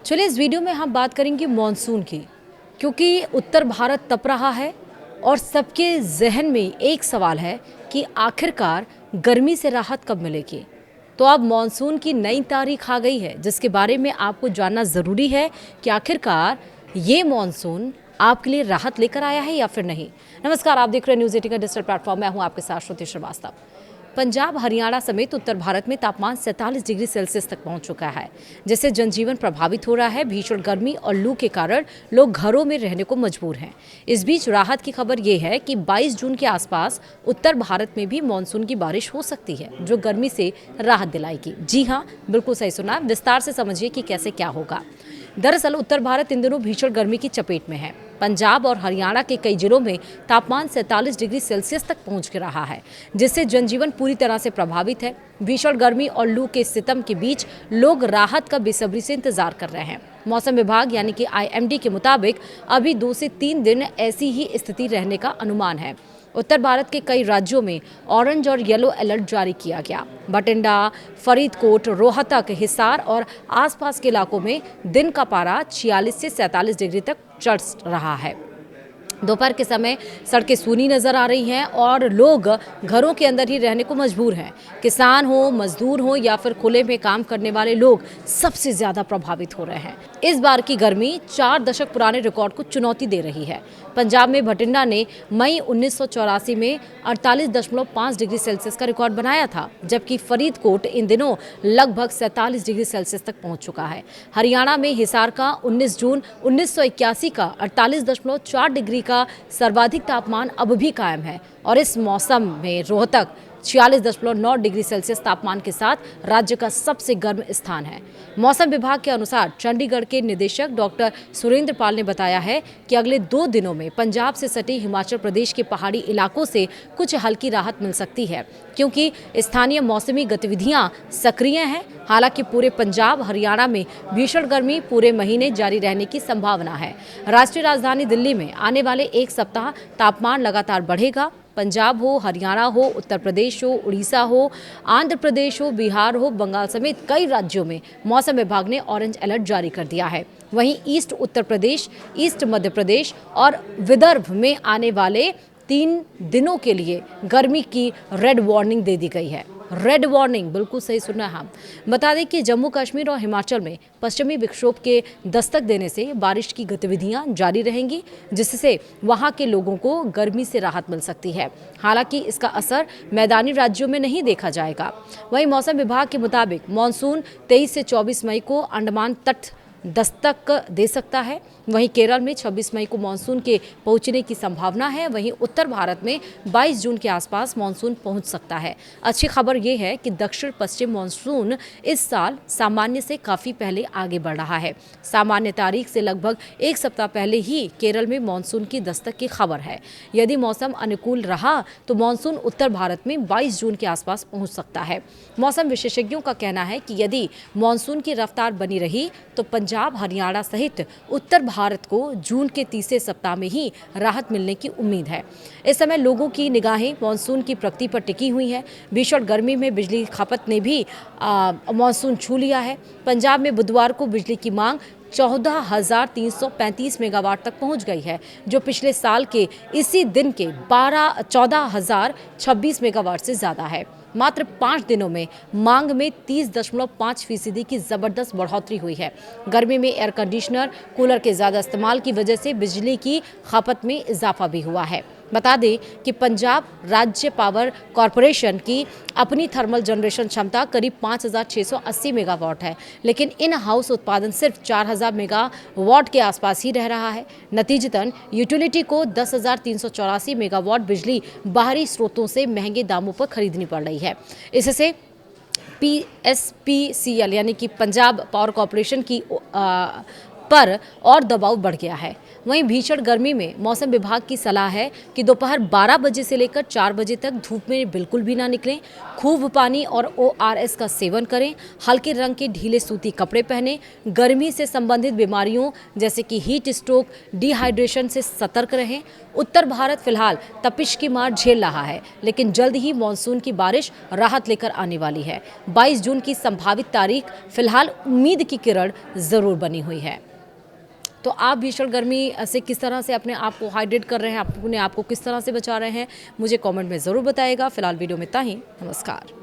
चलिए इस वीडियो में हम बात करेंगे मॉनसून की, क्योंकि उत्तर भारत तप रहा है और सबके जहन में एक सवाल है कि आखिरकार गर्मी से राहत कब मिलेगी। तो अब मॉनसून की नई तारीख आ गई है, जिसके बारे में आपको जानना ज़रूरी है कि आखिरकार ये मॉनसून आपके लिए राहत लेकर आया है या फिर नहीं। नमस्कार, आप देख रहे हैं न्यूज़ 18 का डिजिटल प्लेटफॉर्म। मैं हूँ आपके साथ श्रुति श्रीवास्तव। पंजाब, हरियाणा समेत उत्तर भारत में तापमान 47 डिग्री सेल्सियस तक पहुंच चुका है, जिससे जनजीवन प्रभावित हो रहा है। भीषण गर्मी और लू के कारण लोग घरों में रहने को मजबूर हैं। इस बीच राहत की खबर ये है कि 22 जून के आसपास उत्तर भारत में भी मानसून की बारिश हो सकती है, जो गर्मी से राहत दिलाएगी। जी हाँ, बिल्कुल सही सुना। विस्तार से समझिए कि कैसे क्या होगा। दरअसल उत्तर भारत इन दिनों भीषण गर्मी की चपेट में है। पंजाब और हरियाणा के कई जिलों में तापमान 47 डिग्री सेल्सियस तक पहुंच रहा है, जिससे जनजीवन पूरी तरह से प्रभावित है। भीषण गर्मी और लू के सितम के बीच लोग राहत का बेसब्री से इंतजार कर रहे हैं। मौसम विभाग यानी कि IMD के मुताबिक अभी 2 से 3 दिन ऐसी ही स्थिति रहने का अनुमान है। उत्तर भारत के कई राज्यों में ऑरेंज और येलो अलर्ट जारी किया गया। बठिंडा, फरीदकोट, रोहतक, हिसार और आसपास के इलाकों में दिन का पारा 46 से 47 डिग्री तक चढ़ रहा है। दोपहर के समय सड़कें सूनी नजर आ रही हैं और लोग घरों के अंदर ही रहने को मजबूर हैं। किसान हो, मजदूर हो या फिर खुले में काम करने वाले लोग सबसे ज्यादा प्रभावित हो रहे हैं। इस बार की गर्मी 4 दशक पुराने रिकॉर्ड को चुनौती दे रही है। पंजाब में बठिंडा ने मई 1984 में 48.5 डिग्री सेल्सियस का रिकॉर्ड बनाया था, जबकि फरीदकोट इन दिनों लगभग 47 डिग्री सेल्सियस तक पहुंच चुका है। हरियाणा में हिसार का 19 जून 1981 का 48.4 डिग्री का सर्वाधिक तापमान अब भी कायम है और इस मौसम में रोहतक 46.9 डिग्री सेल्सियस तापमान के साथ राज्य का सबसे गर्म स्थान है। मौसम विभाग के अनुसार चंडीगढ़ के निदेशक डॉक्टर सुरेंद्र पाल ने बताया है कि अगले 2 दिनों में पंजाब से सटे हिमाचल प्रदेश के पहाड़ी इलाकों से कुछ हल्की राहत मिल सकती है, क्योंकि स्थानीय मौसमी गतिविधियां सक्रिय हैं। हालांकि पूरे पंजाब, हरियाणा में भीषण गर्मी पूरे महीने जारी रहने की संभावना है। राष्ट्रीय राजधानी दिल्ली में आने वाले 1 सप्ताह तापमान लगातार बढ़ेगा। पंजाब हो, हरियाणा हो, उत्तर प्रदेश हो, उड़ीसा हो, आंध्र प्रदेश हो, बिहार हो, बंगाल समेत कई राज्यों में मौसम विभाग ने ऑरेंज अलर्ट जारी कर दिया है। वहीं ईस्ट उत्तर प्रदेश, ईस्ट मध्य प्रदेश और विदर्भ में आने वाले 3 दिनों के लिए गर्मी की रेड वार्निंग दे दी गई है। रेड वार्निंग, बिल्कुल सही सुना है। हम बता दें कि जम्मू कश्मीर और हिमाचल में पश्चिमी विक्षोभ के दस्तक देने से बारिश की गतिविधियां जारी रहेंगी, जिससे वहां के लोगों को गर्मी से राहत मिल सकती है। हालांकि इसका असर मैदानी राज्यों में नहीं देखा जाएगा। वहीं मौसम विभाग के मुताबिक मानसून 23 से 24 मई को अंडमान तट दस्तक दे सकता है। वहीं केरल में 26 मई को मानसून के पहुंचने की संभावना है। वहीं उत्तर भारत में 22 जून के आसपास मानसून पहुंच सकता है। अच्छी खबर यह है कि दक्षिण पश्चिम मानसून इस साल सामान्य से काफ़ी पहले आगे बढ़ रहा है। सामान्य तारीख से लगभग 1 सप्ताह पहले ही केरल में मानसून की दस्तक की खबर है। यदि मौसम अनुकूल रहा तो मानसून उत्तर भारत में 22 जून के आसपास पहुँच सकता है। मौसम विशेषज्ञों का कहना है कि यदि मानसून की रफ्तार बनी रही तो पंजाब, हरियाणा सहित उत्तर भारत को जून के तीसरे सप्ताह में ही राहत मिलने की उम्मीद है। इस समय लोगों की निगाहें मानसून की प्रगति पर टिकी हुई है। भीषण गर्मी में बिजली खपत ने भी मानसून छू लिया है। पंजाब में बुधवार को बिजली की मांग 14,335 मेगावाट तक पहुंच गई है, जो पिछले साल के इसी दिन के 14,026 मेगावाट से ज़्यादा है। मात्र 5 दिनों में मांग में 30.5% की जबरदस्त बढ़ोतरी हुई है। गर्मी में एयर कंडीशनर, कूलर के ज़्यादा इस्तेमाल की वजह से बिजली की खपत में इजाफा भी हुआ है। बता दें कि पंजाब राज्य पावर कॉरपोरेशन की अपनी थर्मल जनरेशन क्षमता करीब 5,680 मेगावाट है, लेकिन इन हाउस उत्पादन सिर्फ 4,000 मेगावाट के आसपास ही रह रहा है। नतीजतन यूटिलिटी को 10,384 मेगावाट बिजली बाहरी स्रोतों से महंगे दामों पर खरीदनी पड़ रही है। इससे PSPCL यानी कि पंजाब पावर कॉरपोरेशन की पर और दबाव बढ़ गया है। वहीं भीषण गर्मी में मौसम विभाग की सलाह है कि दोपहर 12 बजे से लेकर 4 बजे तक धूप में बिल्कुल भी ना निकलें। खूब पानी और ORS का सेवन करें। हल्के रंग के ढीले सूती कपड़े पहनें। गर्मी से संबंधित बीमारियों जैसे कि हीट स्ट्रोक, डिहाइड्रेशन से सतर्क रहें। उत्तर भारत फिलहाल तपिश की मार झेल रहा है, लेकिन जल्द ही मानसून की बारिश राहत लेकर आने वाली है। 22 जून की संभावित तारीख फिलहाल उम्मीद की किरण जरूर बनी हुई है। तो आप भीषण गर्मी से किस तरह से अपने आप को हाइड्रेट कर रहे हैं, अपने आप को किस तरह से बचा रहे हैं, मुझे कमेंट में ज़रूर बताइएगा। फिलहाल वीडियो में इतना ही। नमस्कार।